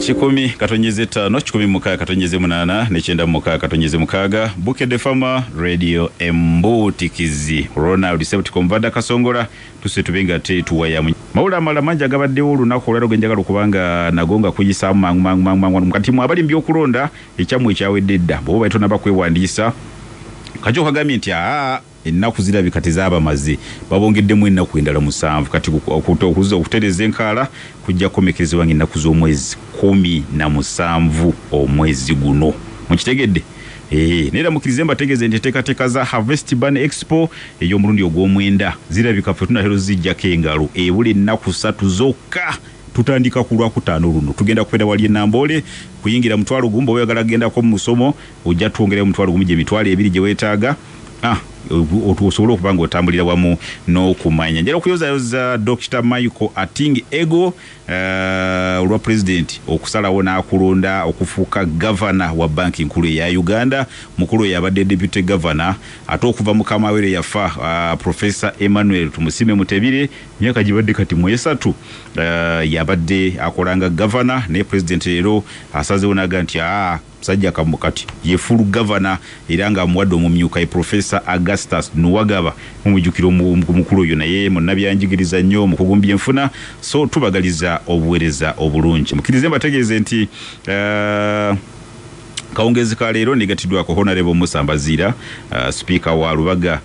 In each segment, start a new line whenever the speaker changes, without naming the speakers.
Chikumi katonyeze 5 chikumi mukaga katonyeze 8 nechenda mukaga katonyeze mukaga Bukedde Farmer Radio Embutikizi Ronald Sebuti Konvada Kasongola tuse tubenga te tuwaya Maula Malamanja gabaddewo olunaku olwaleero genjagala okubanga nagonga kuyisa mukati mu abali mbyokulonda ekyamu ekyawedde dda bwoba etonaba kwewandiisa Kajo kagambye nti ennaku zirabika tezabamaze babongeddemu ennaku endala 7 kati okuza okutereza enkaala kujja kukomekerezebwa ennaku z'omwezi 17 omwezi guno mukitegedde nera mukirize mbategeze nti teekateeka za Harvest Ban Expo ey'omulundi ogw'omwenda zirabika ffe tunahero zijjako engalo ebula ennaku 3 zokka tutandika ku Lwakutaano luno tugenda kupenda wali Nambole kuyingira mutwalo gumbo oyagala genda ko musomo ojja tuongera mutwalo gumi je mitwalo 2 je wetaaga otusobola okubanga otambulira wamu n'okumanya njala okuyoza Dr. Michael Ating Ego olwa president okusalawo n'akulonda okufuuka governor wa banki nkulu ya Uganda mukulu yabadde deputy governor ate okuva mu Kamawere yafa Professor Emmanuel Tumusime Mutebire myaka gibadde kati mu 3 yabadde akolanga governor ne president leero asazeewo naga nti sajja kamukati yefulu governor iranga muwadde omumyuka Professor Augustus Nuwagaba mumujukiro mukulu yo naye munnabyanjigiriza nnyo mu kugumbya enfuna so tubagaliza obuweereza obulungi mukirize mbategeeze nti kaongezi ka leero negatiddwako Honorable Musa Mbazira speaker wa Lubaga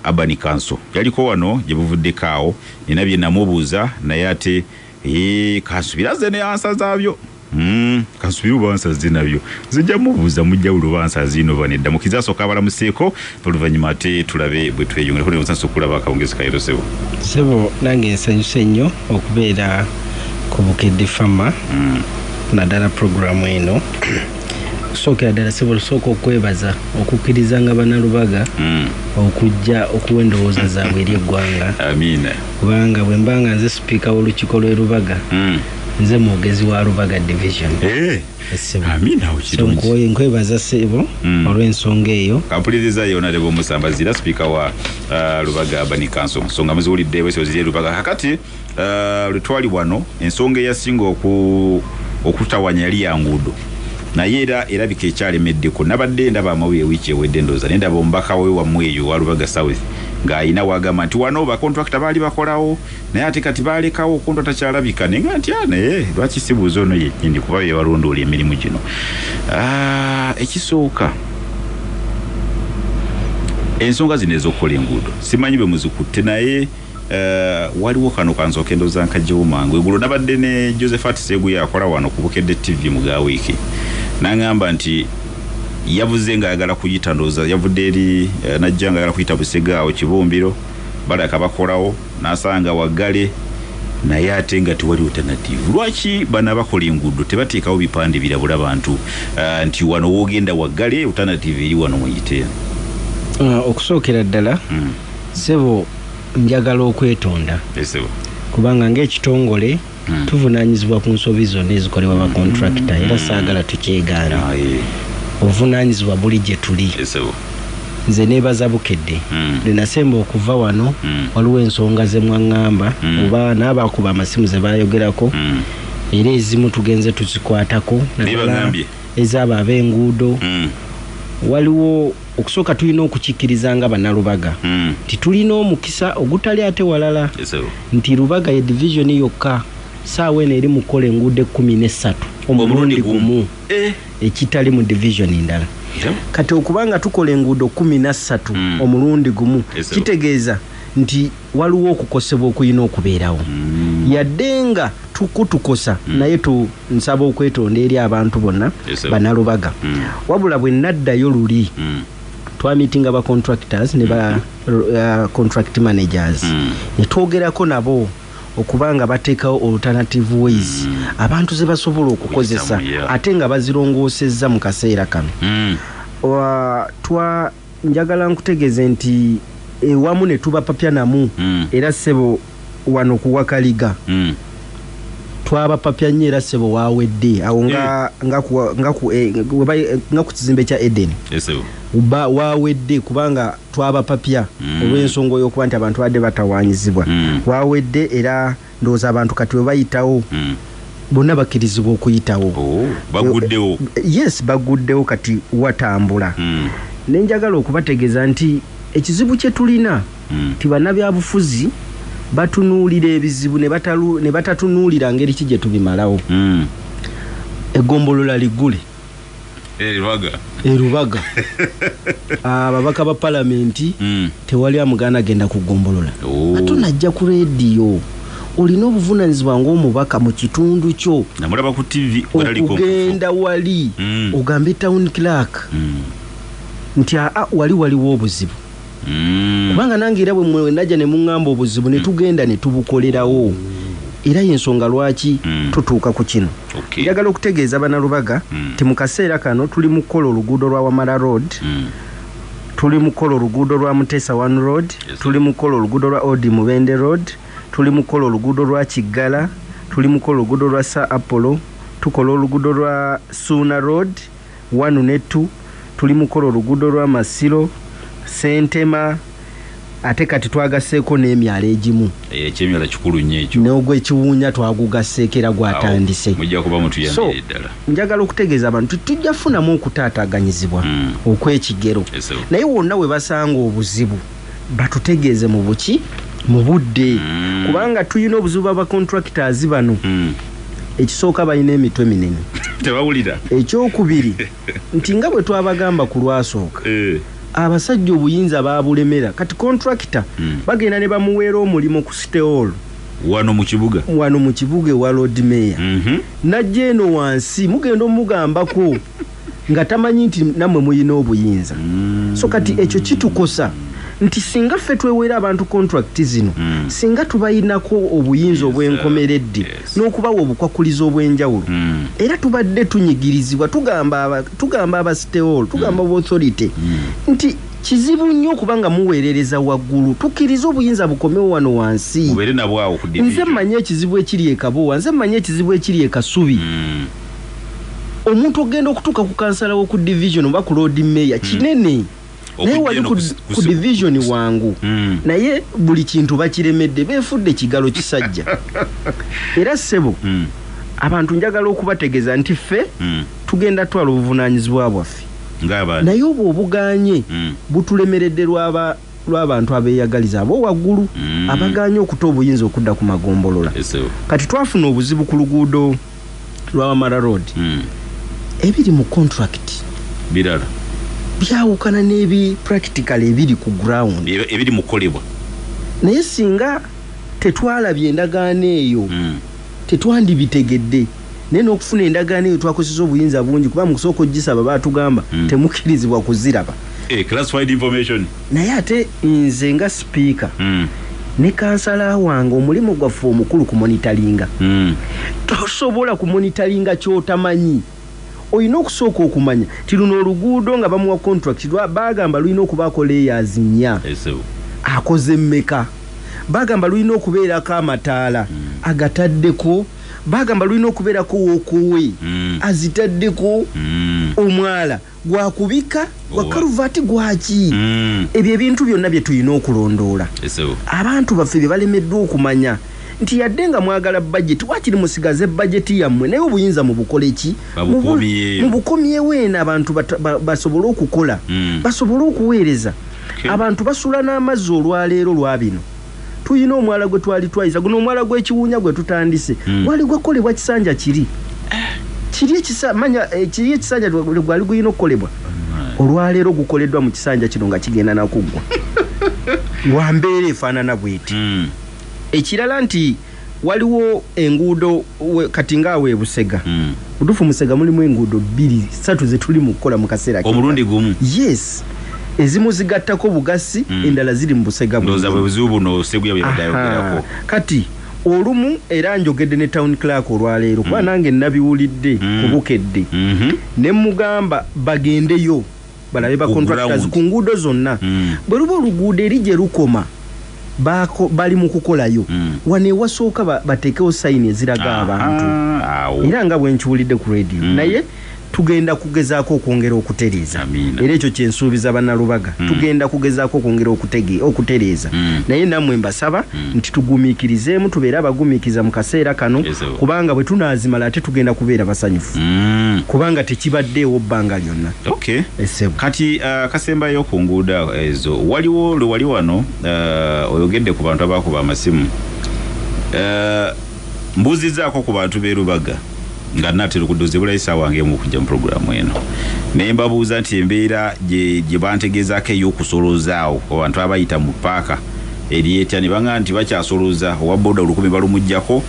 Urban Council yaliko wano gye buvuddekaawo nina bye namubuuza naye ate kasubiraze ne ansa zaabyo kasubiru bansa zinabyo zijja mubuuza mujja ulubansa zino banedda mukizaso kabala museko oluvanyuma ate tulabe bwe tweyongera kule musanso kulaba akaongezi ka Yerosebo
sebo nange ensanyuse nnyo okubeera ku Bukedde Farmer naddala programu eno sookera ddala sebo lusooka okwebaza okukkiriza nga bannalubaga okujja okuwa endowooza zaabwe eri eggwanga
amiina
kubanga bwe mbanga nze sipiika w'olukiiko lw'e Lubaga nze mwogezi wa Lubaga division
amina ukirungi
nkwebaza sebo olw'ensonga eyo
kampuliriza Honorable Musa Mbazira speaker wa Lubaga Urban Council nsonga muziwulidde wese ziri Lubaga kakati lutwali wano ensonga eyasinga okutawanya yali ya nguudo naye era erabika ekyalemeddeko nabadde ndaba amawe wiiki ewedde ndoza nendaba omubaka we wammwe eyo wa Lubaga South ng'ayina wagamba nti wano bakontrakita baali bakolawo naye ate kati baalekawo kontrakita kyalabika nenga nti naye lwaki sibuuza ono yennyini kuba bye balondoola emirimu gino ekisooka ensonga zino ez'okukola enguudo simanyi bwe muzikutte naye waliwo kano kanzooka endowooza nkajjawo mangu eggulo nabadde ne Josephat Seguya akola wano ku Bukedde TV mu gaawiiki n'angamba nti yavuze ng'ayagala kuyita ndowooza yavudde eri najja ng'ayagala kuyita Busegaawo Kibumbiro balaka bakolawo n'asanga Waggale naye ate nga tewali alternative lwaki bana bakola enguudo tebateekawo bipande birabula bantu nti wano woogenda Waggale alternative eri wano muyite
okusookera ddala sebo njagala okwetonda kubanga ng'ekitongole tuvunaanyizibwa ku nsobi zonna ezikolebwa ba contractor era saagala tukyegaana obuvunaanyizibwa buli gye tuli nze neebaza Bukedde lenasemba okuva wano waliwo ensonga ze mwaŋŋamba oba n'abakuba amasimu ze baayogerako era ezimu tugenze tuzikwatako ez'abo ab'enguudo waliwo okusooka tulina okukikkiriza nga bannalubaga nti tulina omukisa ogutali ate walala nti Lubaga ye division yokka saawa eno eri mu kukola enguudo 13 omulundi gumu ekitali mu division endala kati okubanga tukola enguudo 13 omulundi gumu kitegeeza nti waliwo okukosebwa okuyina okubeerawo yadde nga tukutukosa naye nsaba okwetonda eri abantu bonna bannalubaga wabula bwe naddayo luli twamitinga ba contractors ne ba contract managers netwogerako nabo okubanga bateekawo alternative ways abantu ze basobola okukozesa ate nga bazirongoosezza mu kaseera kano njagala nkutegeeze nti wamu ne tubapapya namu era sebo wano kuwakaliga twabapapya nnyo era sebo waawedde awo nga ku kizimbe kya Eden waawedde kubanga twabapapya olw'ensonga y'okuba nti abantu badde batawaanyizibwa waawedde era ndowooza abantu kati we bayitawo bonna bakkirizibwa okuyitawo.
Baguddewo.
Yes, baguddewo kati watambula. Nenjagala okubategeeza nti ekizibu kye tulina ti bannabyabufuzi batunuulira ebizibu ne batatunuulira ngeri ki gye tubimalawo. Eggombolola liggule. Erubaga. Ababaka ba palamenti tewali amugaana agenda kugombolola. Ate najja ku leediyo. Olina obuvunaanyizibwa ng'omubaka mu kitundu kyo.
Namulaba ku TV
okugenda wali ogambe town clerk nti wali waliwo obuzibu. Kubanga nange era bwe mwe najja ne muŋŋamba obuzibu ne tugenda ne tubukolerawo. Era y'ensonga lwaki tutuuka ku kino. Njagala okutegeeza bannalubaga ti mu kaseera kano tuli mu kukola oluguudo lwa Wamala Road, tuli mu kukola oluguudo lwa Mutesa 1 Road, tuli mu kukola oluguudo lwa Odi Mubende Road, tuli mu kukola oluguudo lwa Kiggala, tuli mu kukola oluguudo lwa Sir Apollo, tukola oluguudo lwa Suna Road 1 ne 2, tuli mu kukola oluguudo lwa Masiro, Sentema, ate kati twagaseeko n'emyalo egimu.
Ekyemyala kikulu nnyo ekyo.
N'ogwo ekiwunya twagugaseeko era gwatandise.
Mujja kuba mutuyambire ddala.
Njagala okutegeeza abantu tujja funamu okutaataaganyizibwa okw'ekigero. Naye wonna we basanga obuzibu batutegeeze mu buki mu budde. Kubanga tuyina obuzibu bwa contractors bano. Ekisooka balina emitwe minene.
Tebawulira.
Ekyokubiri nti nga bwe twabagamba ku lwasooka. Abasajja obuyinza babulemera kati contractor bagenda ne bamuweera omulimu ku City Hall
wano mu kibuga wa Lord Mayor. Najja eno wansi mugenda omugambako nga tamanyi nti nammwe muyina obuyinza. So kati ekyo kitukosa nti singa ffe tweweera abantu contract zino singa tubayinako obuyinza obwenkomeredde n'okubawa obukwakulizo obw'enjawulo era tubadde tunyigirizibwa tugamba aba City Hall tugamba aba authority nti kizibu nnyo okubanga muweerereza waggulu tukkiriza obuyinza bukomewo wano wansi. Nze mmanyi ekizibu ekiri e Kabowa, nze mmanyi ekizibu ekiri e Kasubi. Omuntu ogenda okutuuka ku kansala wo ku division oba ku Lord Mayor kinene. Naye wali ku division wangu naye buli kintu bakiremedde beefudde kigalo kisajja. Era ssebo abantu njagala okubategeeza nti ffe tugenda twala obuvunaanyizibwa bwaffe naye obwo obuganye butulemeredde lw'abantu abeeyagaliza abo waggulu abaganye okuta obuyinza okudda ku magombolola. Kati twafuna obuzibu ku luguudo lwa Wamala Road ebiri mu contract birala
byawukana n'ebi practical ebiri ku ground
ebiri mu kolebwa.
Naye singa tetwalabye endagaano eyo tetwandibitegedde naye n'okufuna endagaano eyo twakozesa obuyinza bungi kuba mu kusooka ogisaba baatugamba temukkirizibwa kuziraba.
Classified information.
Naye ate nze nga speaker ne kansala wange omulimu gwaffe omukulu ku monitoringa. Tosobola ku monitoringa ky'otamanyi. Oyina okusooka okumanya ti luno oluguudo nga bamuwa contract bagamba lulina okubaako layers 4 akoze mmeka, bagamba lulina okubeerako amataala agataddeko, bagamba lulina okubeerako wookowe azitaddeko, omwala gwakubika wakaluvaati gwaki. Ebyo ebintu byonna bye tulina okulondoola. Abantu baffe bye balemeddwa okumanya nti yadde nga mwagala budget wakiri musigaze budget yammwe naye obuyinza mu bukole ki mu bukomyewo eno abantu basobole okukola basobole okuweereza. Abantu basula n'amazzi olwaleero lwa bino tuyina omwala gwe twali twayiza guno omwala gw'ekiwunya gwe tutandise wali gwakolebwa kisanja kiri ekisanja gwali guyina okukolebwa olwaleero gukoleddwa mu kisanja kino nga kigenda nakuggwa wambeera efaanana bweti. Ekirala nti waliwo enguudo kati ngaawe e Busega butuufu Musega mulimu enguudo 2-3 ze tuli mu kukola mu kaseera
omulundi gumu.
Yes, ezimu zigattako Bugasi endala ziri mu Busega
ndoza bwe buzibu buno Seguya bye badayogerako.
Kati olumu era njogedde ne town clerk olwaleero kuba nange nabiwulidde kubukedde ne mugamba bagendeyo balabe ba contractors ku nguudo zonna bwe luba oluguudo eri gye lukoma bali mu kukolayo wane wasooka bateekewo sayini eziraga abantu era nga bwe nkiwulidde ku radio naye tugenda kugezaako okwongera okutereeza era ekyo kyensuubiza bannalubaga tugenda kugezaako okwongera okutereeza naye nammwe mbasaba nti tugumiikirizeemu tubeere abagumiikiriza mu kaseera kano kubanga bwe tunaazimala ate tugenda kubeera basanyufu kubanga tekibaddeewo bbanga lyonna
kati kasembayo ku nguudo ezo waliwo lwe wali wano oyogedde ku bantu abaakuba amasimu mbuuzizaako ku bantu b'erubaga nga natera okudduzibula isaawa wange mu kujja mu programu eno naye mbabuuza nti embeera gye bantegezaako ey'okusolozaawo abantu abayita mu paaka eryetya ne baŋŋamba nti bakyasolooza owa boda 1000 balumuggyako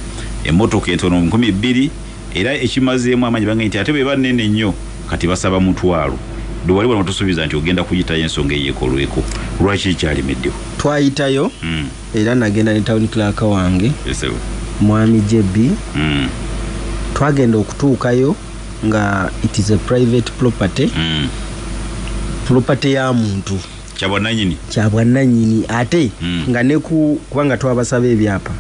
emmotoka entono 2000 era ekimazeemu amaanyi baŋŋamba nti ate bwe banene nnyo kati basaba mutwalo lwe wali wano tusuubiza nti ogenda kuyitayo ensonga eyeekolweko lwaki kyalemeddewo
twayitayo era nagenda ne town clerk wange mwami Jebi twagenda okutuukayo nga it is a private property property ya muntu kyabwannannyini ate nga ne kubanga twabasaba ebyapa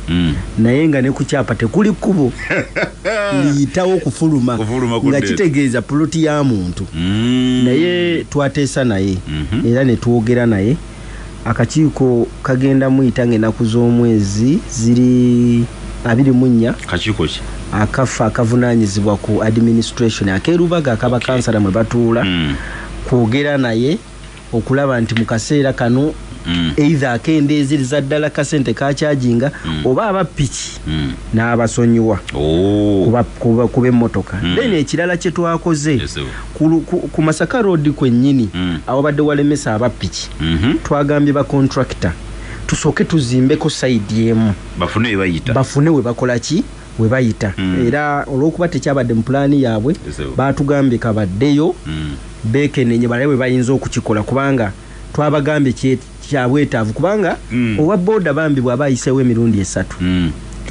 naye nga ne ku kyapa tekuli kkubo liyitawo okufuluma nga kitegeeza puloti ya muntu naye twateesa naye era ne twogera naye akakiiko kagenda muyita ng'ennaku z'omwezi ziri 24
kakiiko ki
akafa akavunaanyizibwa ku administration akeerubaga akaba kansala mwe batuula kwogera naye okulaba nti mu kaseera kano either akendeezeriza ddala kasente kakyajinga oba abapiki n'abasonyiwa kuba emmotoka then ekirala kye twakoze ku Masaka Road kwennyini awabadde walemesa abapiki twagambye ba contractor tusooke tuzimbeko sayidi emu bafune we bakola ki we bayita era olw'okuba tekyabadde mu pulaani yaabwe baatugambye kabaddeyo beekenenye balabe bwe bayinza okukikola kubanga twabagambye kyabwetaavu kubanga owa booda bambi bw'aba ayiseewo emirundi 3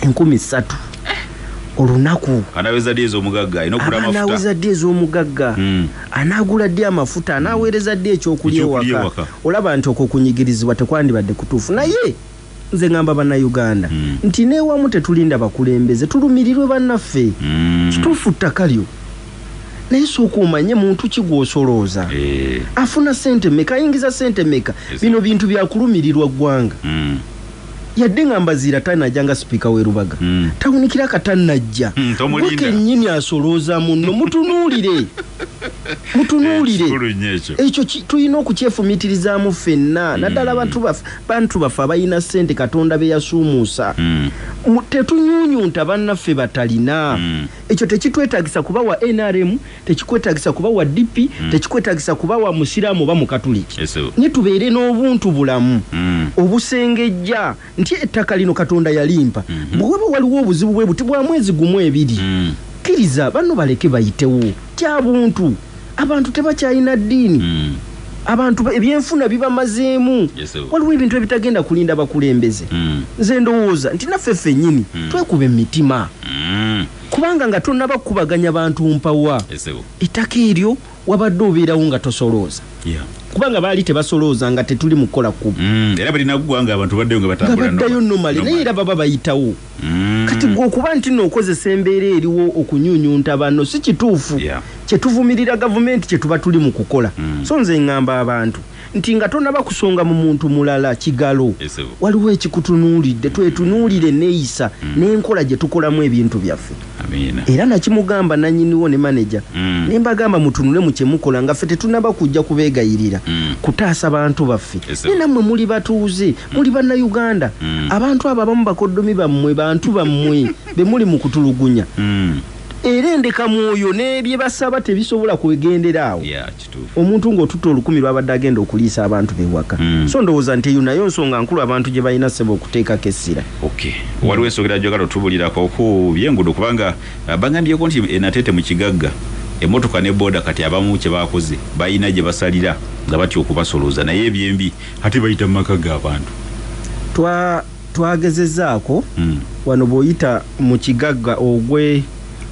10,000 olunaku
anaweza ddi ez'omugagga anaagula ddi amafuta anaaweereza ddi ekyokulya ewaka olaba nti okwo kunyigirizibwa tekwandibadde kutuufu naye nze ngamba bannayuganda nti neewamu tetulinda bakulembeze tulumirirwe bannaffe kituufu ttaka lyo naye sooka omanye muntu kigwosolooza afuna sente meka ayingiza sente meka bino bintu byakulumirirwa ggwanga yadde nga Mbaziira tanajjanga sipiika w'erubaga tawunikira katanajja kennyini asolooza munno mutunuulire ekyo tulina okukyefumitirizaamu ffenna naddala bantu baffe abalina ssente Katonda be yasuumuusa tetunyuunyunta bannaffe batalina ekyo tekitwetagisa kuba wa NRM tekikwetagisa kuba wa DP tekikwetagisa kuba wa musiraamu oba mukatuliki ne tubeere n'obuntu bulamu obusengejja nti ettaka lino Katonda yalimpa bweba waliwo obuzibu bwe buti bwa mwezi gumu 2 kkiriza banno baleke bayitewo kyabuntu abantu tebakyalina ddiini abantu ebyenfuna bibamazeemu waliwo ebintu ebitagenda kulinda bakulembeze nze ndowooza nti naffe ffennyini twekuba emitima kubanga nga tonnabakubaganya bantu mpawa ettaka eryo wabadde obeerawo nga tosolooza kubanga baali tebasolooza nga tetuli mu kukola kubo era balina ggwanga abantu baddeyo nga
baddayo nomale naye era baba bayitawo kati gwe okuba nti nookozesa embeera eriwo okunyuunyunta banno si kituufu kyetuvumirira gavumenti kyetuba tuli mu kukola so nze ngamba abantu nti nga tonnabakusonga mu muntu mulala kigalo waliwo ekikutunuulidde twetunuulire neeyisa n'enkola gye tukolamu ebintu byaffe era nakimugamba nannyiniwo ne maneja ne mbagamba mutunule mu kye mukola nga ffe tetunnaba kujja kubeegayirira kutaasa bantu baffe naye nammwe muli batuuze muli bannayuganda abantu abo abamu bakoddomi bammwe bantu bammwe be muli mu kutulugunya era endeka mwoyo n'ebye basaba tebisobola kwegendera awo omuntu ng'otutta 1000 lwabadde agenda okuliisa abantu bewaka so ndowooza nti eyo nayo nsonga nkulu abantu gye balina ssebo okuteekako essira
waliwo ensonga gyagala otubulirako ku by'enguudo kubanga bagambyeko nti enatete mu kigagga emmotoka ne booda kati abamu kye baakoze balina gye basalira nga batya okubasolooza naye ebyembi ate bayita mu maka g'abantu
twagezezaako wano bw'oyita mu kigagga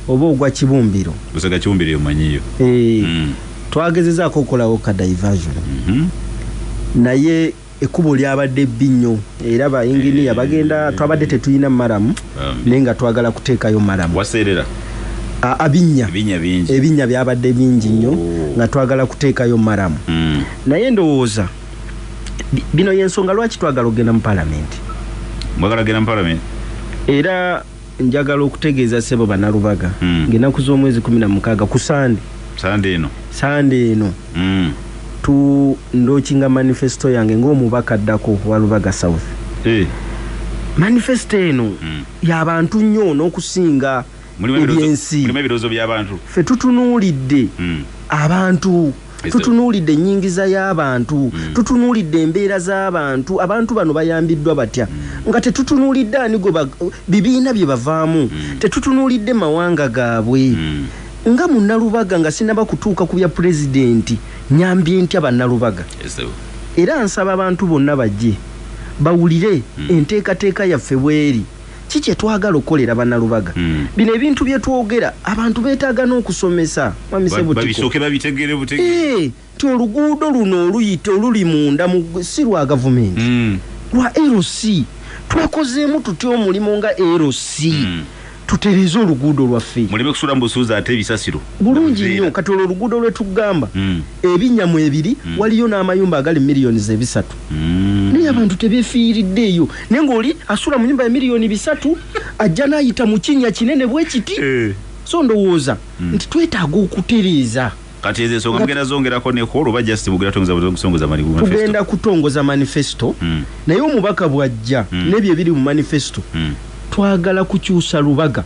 oba ogwa Kibumbiro
Busaga Kibumbiro yomanyiyo
twagezezaako okolawo ka diversion naye ekkubo lyabadde bbinyo era ba inginiya bagenda twabadde tetuyina maramu naye nga twagala kuteekayo maramu
waseerera
ebinya byabadde bingi nnyo nga twagala kuteekayo maramu naye ndowooza bino yensonga lwaki twagala okugenda mu palamenti era njagala okutegeeza ssebo bannalubaga ng'ennaku z'omwezi 16 ku sande eno ndookinga manifesto yange ng'omubaka addako wa Lubaga South manifesto eno y'abantu nnyo n'okusinga ebyensi ffe tutunuulidde abantu tutunuulidde ennyingiza y'abantu tutunuulidde embeera z'abantu abantu bano bayambiddwa batya nga tetutunuulidde anigo bibiina bye bavaamu tetutunuulidde mawanga gaabwe nga munnalubaga nga sinaba kutuuka ku bya pulezidenti nyambye ntya bannalubaga era nsaba abantu bonna bajje bawulire enteekateeka yaffe bweri kiki twagala okukolera bannalubaga bino ebintu bye twogera abantu beetaaga n'okusomesa ti oluguudo luno oluyita oluli munda si lwa gavumenti lwa LC twekozeemu tutya omulimu nga LC tutereze oluguudo lwaffe
muleme kusula mbusuuza ate ebisasiro
bulungi nnyo kati olwo oluguudo lwe tugamba ebinyamu ebiri waliyo n'amayumba agali miliyoni 3 naye abantu tebeefiiriddeeyo naye ng'oli asula mu nyumba ya miliyoni 3 ajja n'ayita mu kinnya kinene bwe kiti so ndowooza nti twetaaga okutereeza
kati ezo ensonga mugenda zongerako nekolo oba just mugenda kusongoza manifesto
tugenda kutongoza manifesto naye omubaka bw'ajja n'ebyo ebiri mu manifesto twagala kukyusa Lubaga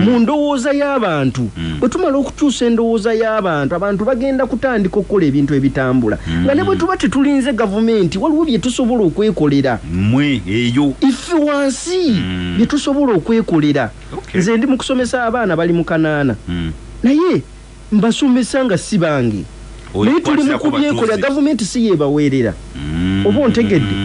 mu ndowooza y'abantu bwe tumala okukyusa endowooza y'abantu abantu bagenda kutandika okukola ebintu ebitambula nga ne bwe tuba tetulinze gavumenti waliwo bye tusobola okwekolera ife wansi bye tusobola okwekolera nze ndi mu kusomesa abaana bali mu kanaana naye mbasomesa nga si bange naye tuli mu kubyekolera gavumenti si yeebaweerera oba ontegedde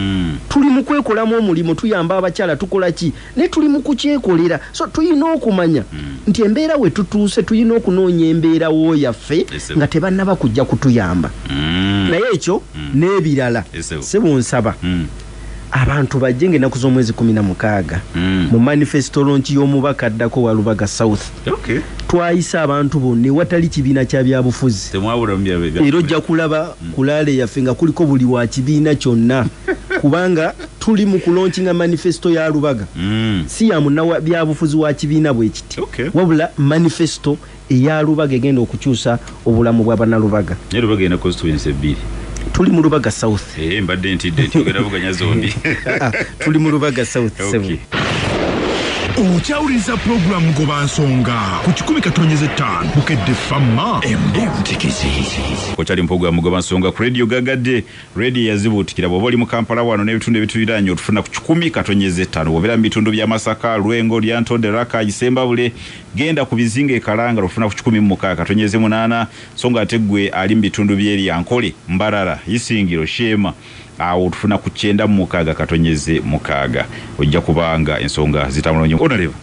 tuli mu kwekolamu omulimu tuyamba abakyala tukola ki ne tuli mu kukyekolera so tuyina okumanya nti embeera we tutuuse tuyina okunoonya embeera wo yaffe nga tebannaba kujja kutuyamba naye ekyo n'ebirala sebonsaba abantu bajje ng'ennaku z'omwezi 16 mu manifesto lonki y'omubaka addako wa Lubaga South twayisa abantu bonna ewatali kibiina kya byabufuzi era ojja kulaba kulaale yaffe nga kuliko buli wa kibiina kyonna kubanga tuli mu kulonkinga manifesto ya Lubaga si ya munna byabufuzi wa kibiina bwe kiti wabula manifesto eya Lubaga egenda okukyusa obulamu bw'abannalubaga
Lubaga ena constituency 2
tuli mu Lubaga South
mbadde ntidde tugenda buganya zombi
tuli mu Lubaga South
Okyawuliza programu Gobansonga ku 10.5 Bukedde Fama Embutikizi
Okyali programu Gobansonga ku Radio Gagadde radio yazibutikira bwoba oli mu Kampala wano n'ebitundu ebituyiranye otufuna ku 10.5 wobera mu bitundu bya Masaka Lwengo Lyantode Raka Isembabule genda ku bizinga ekalanga otufuna ku 10.8 songa ategwe ali mu bitundu byeri Yankole Mbarara Isingiro Shema awo tufuna ku 9.6 ojja kubanga ensonga zitamulonyo onaleva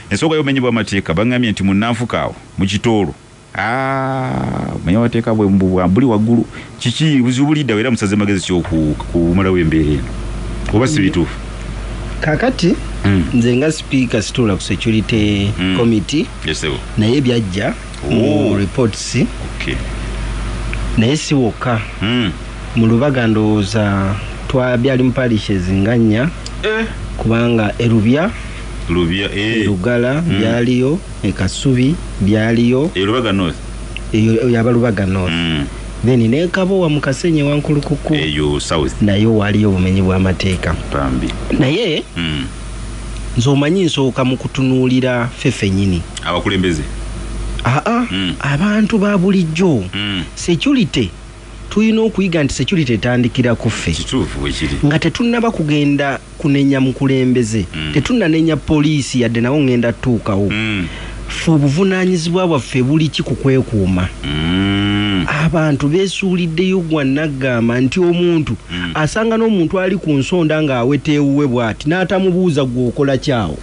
ensonga yomenyebwa amateeka bangamye nti munnanfukaawo mu kitolo manya wateeka bwe mbuli waggulu kiki buzibulidda era musaze magezi ky'okumalawo embeera eno oba si bituufu
kakati nze nga speaker situla ku security committee naye byajja mu reports naye si wokka mu Lubaga ndowooza twabyali mu parishes nganya kubanga Erubya Lugala byaliyo Ekasubi byaliyo
Lubaga North
Lubaga North then ne Kabowa mu Kasenye Wankulukuku
South
nayo waliyo obumenyi bw'amateeka naye nzomanyi nsooka mu kutunuulira fefe nyini
abakulembeze
abantu ba bulijjo security tuyina okuyiga nti security etandikira ku ffe nga tetunnaba kugenda kunenya mukulembeze tetunnanenya poliisi yadde nawo ngenda tuukawo ffe obuvunaanyizibwa bwaffe buli ki ku kwekuuma abantu beesuuliddeyo gwannaggamba nti omuntu asanga n'omuntu ali ku nsonda ng'aweteewuwe bw'ati n'atamubuuza gw'okola kyawo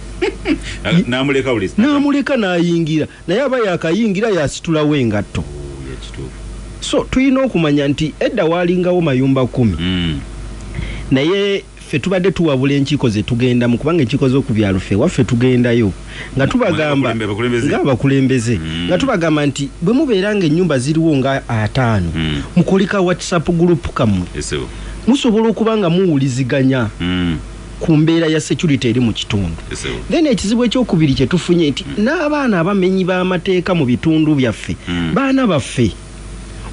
n'amuleka n'ayingira naye aba yakayingira yasitulawo engatto so tuyina okumanya nti edda walingawo mayumba 10 naye ffe tubadde tuwabula enkiiko ze tugenda mu kubanga enkiiko z'okubyalo ffe waffe tugendayo nga tubagamba ng'abakulembeze nga tubagamba nti bwe mubeera ng'ennyumba ziriwo nga 5 mukoleka WhatsApp group kammwe musobola okuba nga muwuliziganya ku mbeera ya security eri mu kitundu. Then ekizibu ekyokubiri kye tufunye nti n'abaana abamenyi b'amateeka mu bitundu byaffe baana baffe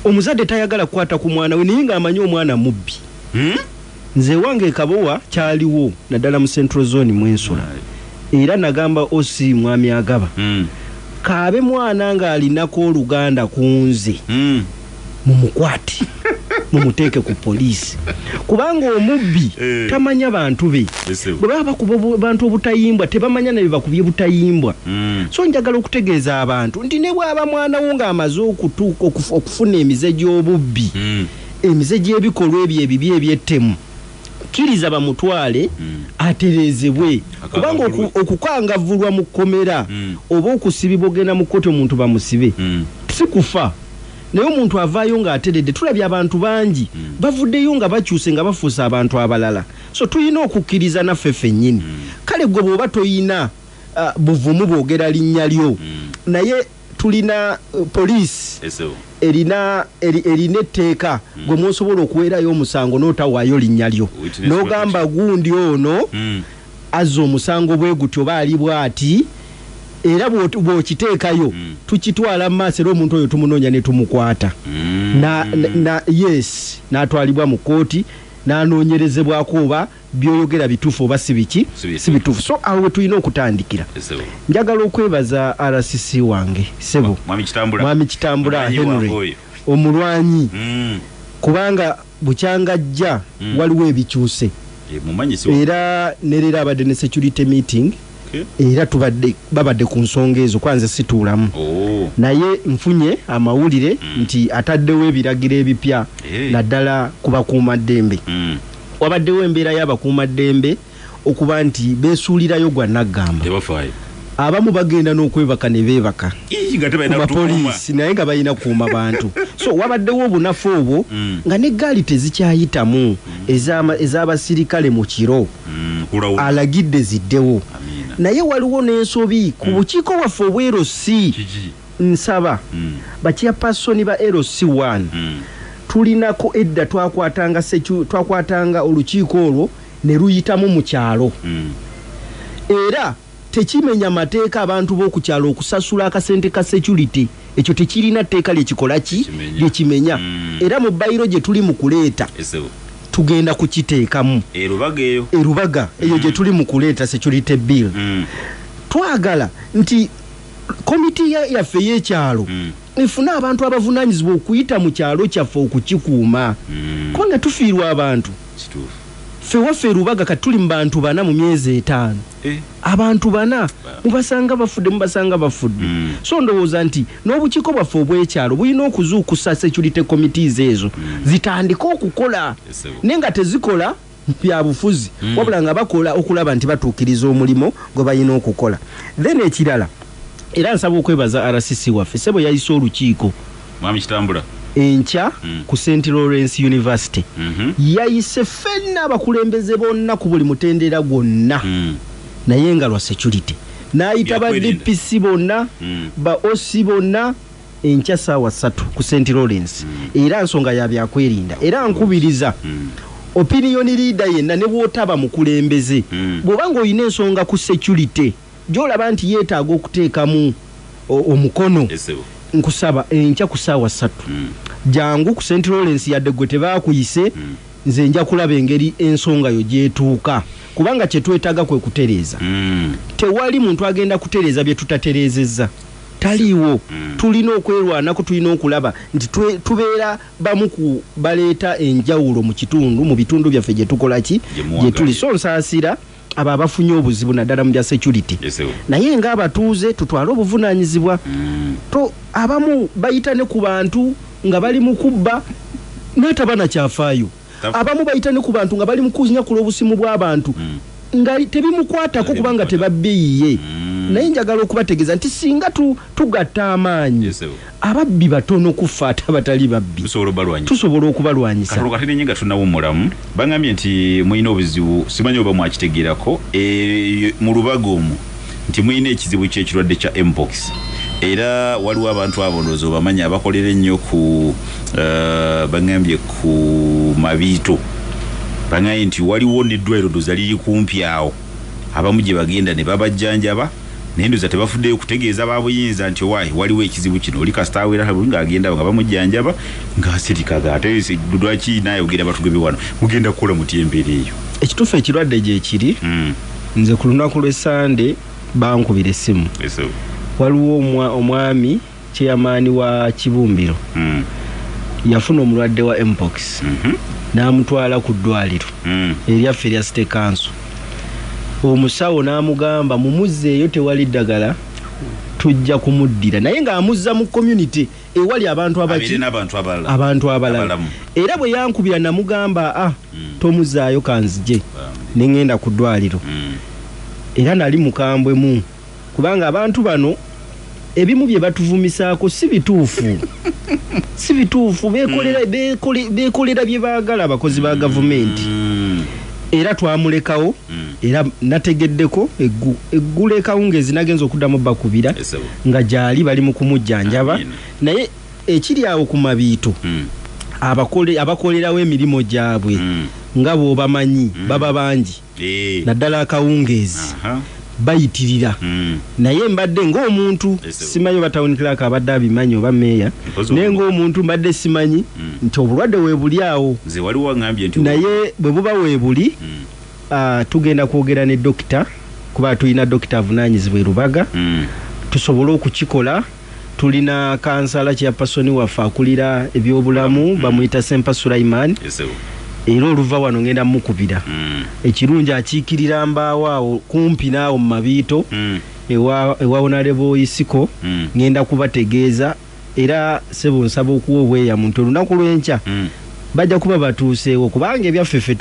omuzadde tayagala kukwata ku mwana we naye ng'amanyi omwana mubbi. Nze wange Kabowa kyaliwo naddala mu Central Zone Mwensula era nagamba osi mwami agaba kaabe mwana ng'alinako oluganda ku nze mumukwate mumuteeke ku poliisi kubanga omubbi tamanya bantu be bwe baba bakuba bantu obutayimbwa tebamanya naye bakubye butayimbwa. So njagala okutegeeza abantu nti ne bwaba mwana wo ng'amaze okutuuka okufuna emize gy'obubbi emize gy'ebikolwa ebyo ebibi ebyettemu kiriza bamutwale aterezebwe kubanga okukangavulwa mu kkomera oba okusibibwa ogenda mu kkooti omuntu bamusibe sikufa naye omuntu avaayo ng'ateredde. Tulabye abantu bangi bavuddeyo nga bakyuse nga bafuusa abantu abalala. So tulina okukkiriza naffe ffennyini. Kale gwe bw'oba toyina buvumu bwogera linnya lyo naye tulina poliisi erina etteeka gwe mwosobola okuweerayo omusango n'otawaayo linnya lyo n'ogamba gundi ono azza omusango bwe gutyo baali bw'ati era bw'okiteekayo tukitwala mu maaso era omuntu oyo tumunoonya ne tumukwata yes n'atwalibwa mu kkooti n'anoonyerezebwako oba byoyogera bituufu oba si bituufu. So awo we tulina okutandikira. Njagala okwebaza RCC wange Sebo Mwami Kitambula Henry omulwanyi kubanga bukyangajja waliwo ebikyuse era nerera abadde ne security meeting era babadde ku nsonga ezo kwanza situulamu naye nfunye amawulire nti ataddewo ebiragiro ebipya naddala ku bakuumaddembe. Wabaddewo embeera y'abakuumaddembe okuba nti beesuulirayo gwa naggamba abamu bagenda n'okwebaka ne beebaka poliisi naye nga balina kukuuma bantu. So wabaddewo obunafu obwo nga n'eggaali tezikyayitamu ez'abasirikale mu kiro alagidde ziddewo naye waliwo n'ensobi ku bukiiko bwaffe obwerosi nsaba bakyapasoni ba LC1 tulinako edda twakwatanga olukiiko olwo ne luyitamu mu kyalo era tekimenya mateeka abantu b'oku kyalo okusasula akasente ka security ekyo tekirina tteeka lyekikola lyekimenya era mu bayiro gye tuli mu kuleeta tugenda kukiteekamu erubaga eyo gye tuli mu kuleeta security bill. Twagala nti komiti yaffe y'ekyalo efuna abantu abavunaanyizibwa okuyita mu kyalo kyaffe okukikuuma kubanga tufiirwa abantu ffe waffe erubaga kati tuli mu bantu 4 mu myezi 5 abantu 4 mubasanga bafudde so ndowooza nti n'obukiiko bwaffe obw'ekyalo bulina okuzuukusa security committees ezo zitandika okukola naye nga tezikola bya bufuzi wabula nga bakola okulaba nti batuukiriza omulimo gwe balina okukola. Then ekirala era nsaba okwebaza RCC waffe Sebo yayise olukiiko Mwami Kitambula enkya ku St. Lawrence University yayise ffenna abakulembeze bonna ku buli mutendera gwonna naye nga lwa security n'ayita ba DPC bonna ba OC bonna enkya ssaawa 3 ku St. Lawrence era nsonga ya byakwerinda era nkubiriza opinion leader yenna ne bw'otaba mukulembeze bw'obanga oyina ensonga ku security gy'olaba nti yeetaaga okuteekamu omukono nkusaba enkya ku ssaawa 3 jangu ku St. Lawrence yadde gwe tebaakuyise nze nja kulaba engeri ensonga yo gyetuuka kubanga kye twetaaga kwe kutereeza tewali muntu agenda kutereeza bye tutatereezezza taliiwo tulina okwerwanako tulina okulaba nti tubeera bamu ku baleeta enjawulo mu kitundu mu bitundu byaffe gye tukola gye tuli so nsaasira abo abafunye obuzibu naddala mu bya security naye ng'abatuuze tutwale obuvunaanyizibwa abamu bayita ne ku bantu nga bali mu kubba n'atabana kyafaayo abamu bayita ne ku bantu nga bali mu kunyakula obusimu bw'abantu nga tebimukwatako kubanga tebabbiyiye naye njagala okubategeeza nti singa tugatta amaanyi ababbi batono kufa ate abatali babbi tusobola okubalwanyisa.
Katulo kati nenye nga tunawummulamu bangambye nti mulina obuzibu simanyi oba mwakitegeerako mu Lubaga omwo nti mulina ekizibu ky'ekirwadde kya mpox era waliwo abantu abondozo bamanyi abakolera ennyo ku bangambye ku Mabiito bangambye nti waliwo n'eddwaliro doza liri kumpi awo abamu gye bagenda ne babajjanjaba nendoza tebafuddeyo kutegeeza babuyinza nti waliwo ekizibu kino oli kasitawera ng'agenda nga bamujjanjaba ng'asirikaga ate lwaki naayogera batugebe wano mugenda kukola muti embeera eyo.
Ekituufu ekirwadde gye kiri nze ku lunaku lw'Essande bankubira essimu waliwo omwami kyeyamaani wa Kibumbiro yafuna omulwadde wa mpox n'amutwala ku ddwaliro eryaffe erya State Council. Omusawo n'amugamba mumuzzeeyo tewali ddagala tujja kumuddira naye ng'amuzza mu community ewali abantu abalala era bwe yankubira namugamba tomuzaayo kanzije nengenda ku ddwaliro era nali mukambwemu kubanga abantu bano ebimu bye batuvumisaako si bituufu beekolera bye baagala abakozi ba gavumenti era twamulekawo era nategeddeko eggula ekawungezi nagenza okuddamu bakubira nga gyali bali mu kumujjanjaba naye ekiri awo ku Mabiito abakolerawo emirimu gyabwe nga bw'obamanyi baba bangi naddala akawungezi bayitirira naye mbadde ng'omuntu simanyi oba town clerk abadde abimanyi oba meeya naye ng'omuntu mbadde simanyi nti obulwadde weebuli awo naye bwe buba weebuli tugenda kwogera ne dokita kuba tulina dokita avunaanyizibwa e Lubaga tusobole okukikola. Tulina kansala kyapasoni waffe akulira ebyobulamu bamuyita Sempa Sulaiman era oluva wano ngenda mukubira ekirungi akiikirira Mbaawo awo kumpi naawo mu Mabiito ewa Honorable Isiko ngenda kubategeeza era sebo nsaba okuwa obweyamu nti olunaku lw'enkya bajja kuba batuuseewo kubanga ebyaffe ffe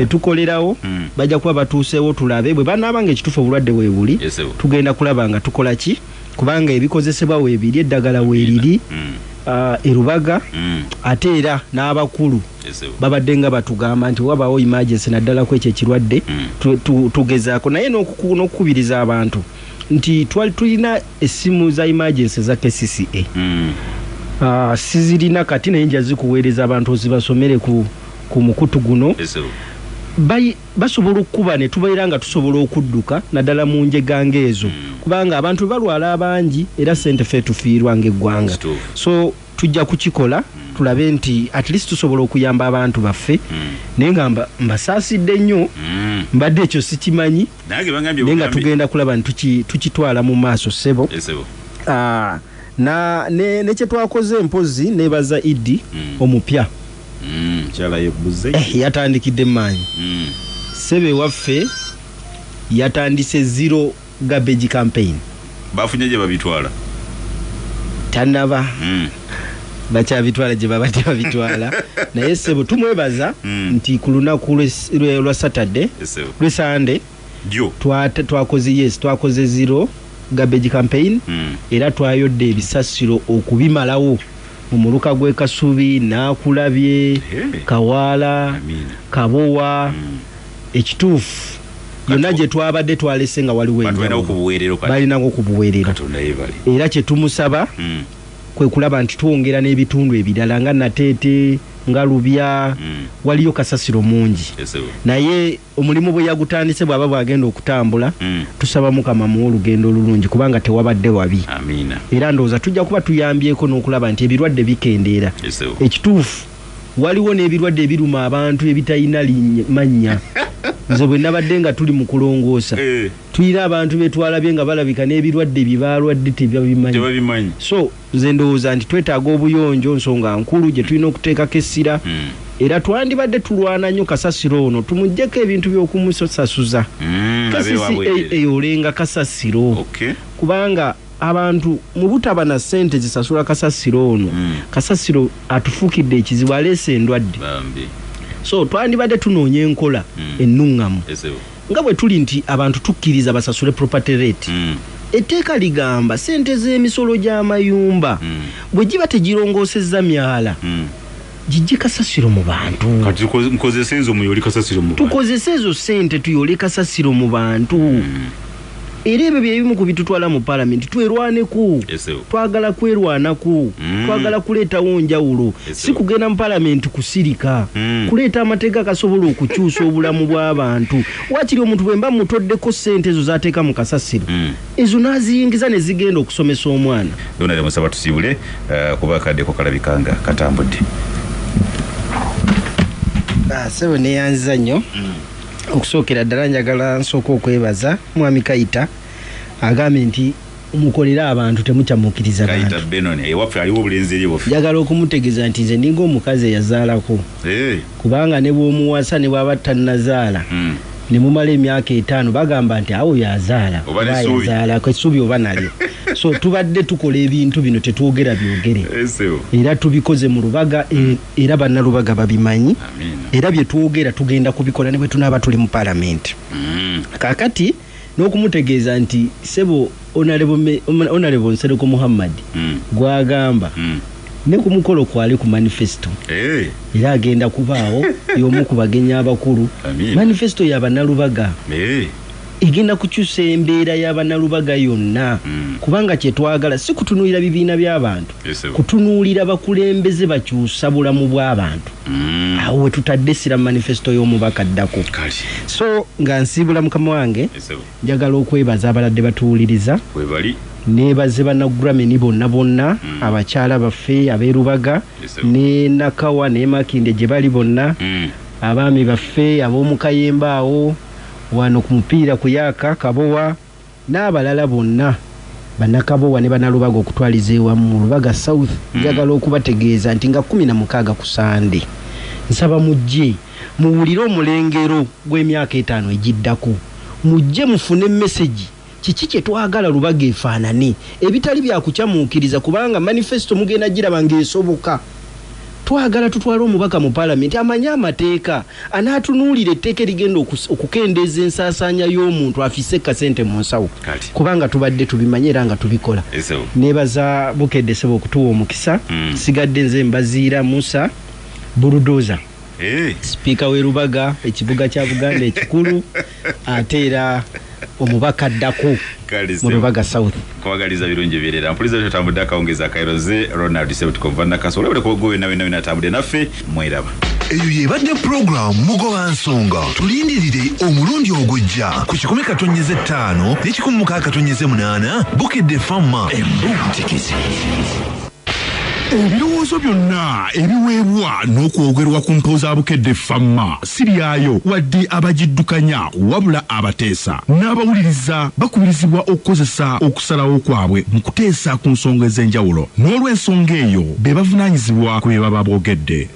tukolerawo bajja kuba batuuseewo tulabe bwe banaabanga ekituufu obulwadde weebuli tugenda kulaba nga tukola ki kubanga ebikozesebwa weebiri eddagala weeriri e Lubaga ate era n'abakulu babadde nga batugamba nti wabaawo emergency naddala ku ekyo ekirwadde tugezaako naye n'okukubiriza abantu nti tulina essimu za emergency za KCCA sizirina kati naye nja zikuweereza abantu ozibasomere ku mukutu guno basobola okukuba ne tubeera nga tusobola okudduka naddala mu njeganga ezo kubanga abantu balwala abangi era ssente ffe tufiirwa ng'eggwanga so tujja kukikola tulabe nti at least tusobola okuyamba abantu baffe naye nga mbasaasidde nnyo mbadde ekyo sikimanyi naye nga tugenda kulaba nti tukitwala mu maaso ssebo ne kye twakoze mpozi nebaza Idi omupya yatandikidde maanyi sebe waffe yatandise zero garbage campaign
bafunye gye babitwala
tanaba bakyabitwala gye babadde babitwala naye sebo tumwebaza nti ku lunaku lwa Saturday lwe Sunday twakoze zero garbage campaign era twayodde ebisasiro okubimalawo omuluka gwe Kasubi Naakulabye Kawaala Kabowa ekituufu yonna gye twabadde twalese nga waliwo balinako okubuweerero era kye tumusaba kwe kulaba nti twongera n'ebitundu ebirala nga Nateete nga Lubya waliyo kasasiro mungi naye omulimu bwe yagutandise bw'aba bwagenda okutambula tusaba Mukama mu olugendo olulungi kubanga tewabadde wabi era ndowooza tujja kuba tuyambyeko n'okulaba nti ebirwadde bikendeera ekituufu waliwo n'ebirwadde ebiruma abantu ebitalina mannya nze bwe nabadde nga tuli mu kulongoosa tulina abantu betwalabye nga balabika n'ebirwadde bye balwadde tebabimanyi so nze ndowooza nti twetaaga obuyonjo nsonga nkulu gye tulina okuteekako essira era twandibadde tulwana nnyo kasasiro ono tumuggyeko ebintu by'okumusasasuza olenga kasasiro kubanga abantu mu butaba na ssente zisasula kasasiro ono kasasiro atufuukidde ekizibu aleese endwadde so twandibadde tunoonya enkola ennuŋŋamu nga bwe tuli nti abantu tukkiriza basasule property rate etteeka ligamba sente z'emisolo gy'amayumba bwe giba tegirongoosezza myala jijje kasasiro mu bantu
kati nkozese ezo muyole kasasiro mu bantu
tukozese ezo sente tuyole kasasiro mu bantu era ebyo byebimu ku bitutwala mu parliament twerwaneku twagala kwerwanaku twagala kuleetawo njawulo si kugenda mu parliament kusirika kuleeta amateeka akasobola okukyusa obulamu bw'abantu wakiri omuntu bwe mba mutoddeko sente ezo zaateeka mu kasasiro ezo n'aziyingiza ne zigenda okusomesa omwana
donale musaba tusibule kuba kaddeko kalabikanga katambudde
sebo neyanziza nnyo okusookera ddala njagala nsooka okwebaza mwami Kaita agambye nti mukolera abantu temukyamuukiriza
Kaita Benoni ewaffe aliwo obulenzi eri bwaffe
njagala okumutegeeza nti nze ninga omukazi eyazaalako kubanga ne bw'omuwasa ne bw'aba tannazaala ne mumala emyaka 5 bagamba nti awo yazaala yazaalako essuubi oba nalyo so tubadde tukola ebintu bino tetwogera byogere era tubikoze mu Lubaga era bannalubaga babimanyi era bye twogera tugenda kubikola ne bwe tunaaba tuli mu parliament kakati n'okumutegeeza nti sebo Honorable Nsereko Muhammad gwagamba ne ku mukolo kwali ku manifesto era agenda kubaawo y'omu ku bagenya abakulu manifesto y'abannalubaga egenda kukyusa embeera y'abannalubaga yonna kubanga kye twagala si kutunuulira bibiina by'abantu kutunuulira bakulembeze bakyusa bulamu bw'abantu awo we tutadde essira manifesto y'omubaka addako so nga nsiibula mukama wange njagala okwebaza abaladde batuwuliriza nebaze bannagrameni bonna abakyala baffe ab'erubaga ne Nakawa ne Makinde gye bali bonna abaami baffe ab'omukayemba awo wano ku mupiira kuyaka Kabowa n'abalala bonna bannakabowa ne bannalubaga okutwaliza ewamu mu Lubaga South njagala okubategeeza nti nga 16 ku Sande nsaba mujje muwulire omulengero gw'emyaka 5 egiddako mujje mufune message kiki kye twagala Lubaga efaanane ebitali byakukyamuukiriza kubanga manifesto mugenda giraba ng'esoboka twagala tutwala omubaka mu parliament amanya amateeka anaatunuulira etteeka erigenda okukendeeza ensaasaanya y'omuntu afise kasente mu nsawo kubanga tubadde tubimanyi era nga tubikola nebaza Bukedde Sebo okutuwa omukisa sigadde nze Mbaziira Musa Burudoza sipiika w'e Lubaga ekibuga kya Buganda ekikulu ate era omubaka addako mu Lubaga South
kwagaliza birungi birera mpuliza tutambudde akawungeza akairoze Ronald Sebutkovanda Kasola bwe kogowe nawe natambudde naffe mweraba
eyo yebadde program mugoba nsonga tulindirire omulundi ogujja ku 10.5 ne 10.8 Bukedde Famma Embutikisi ebirowoozo byonna ebiweebwa n'okwogerwa ku mpooza Bukedde Famma siryayo wadde abagiddukanya wabula abateesa n'abawuliriza bakubirizibwa okukozesa okusalawo kwabwe mu kuteesa ku nsonga ez'enjawulo n'olw'ensonga eyo be bavunaanyizibwa ku bye baba boogedde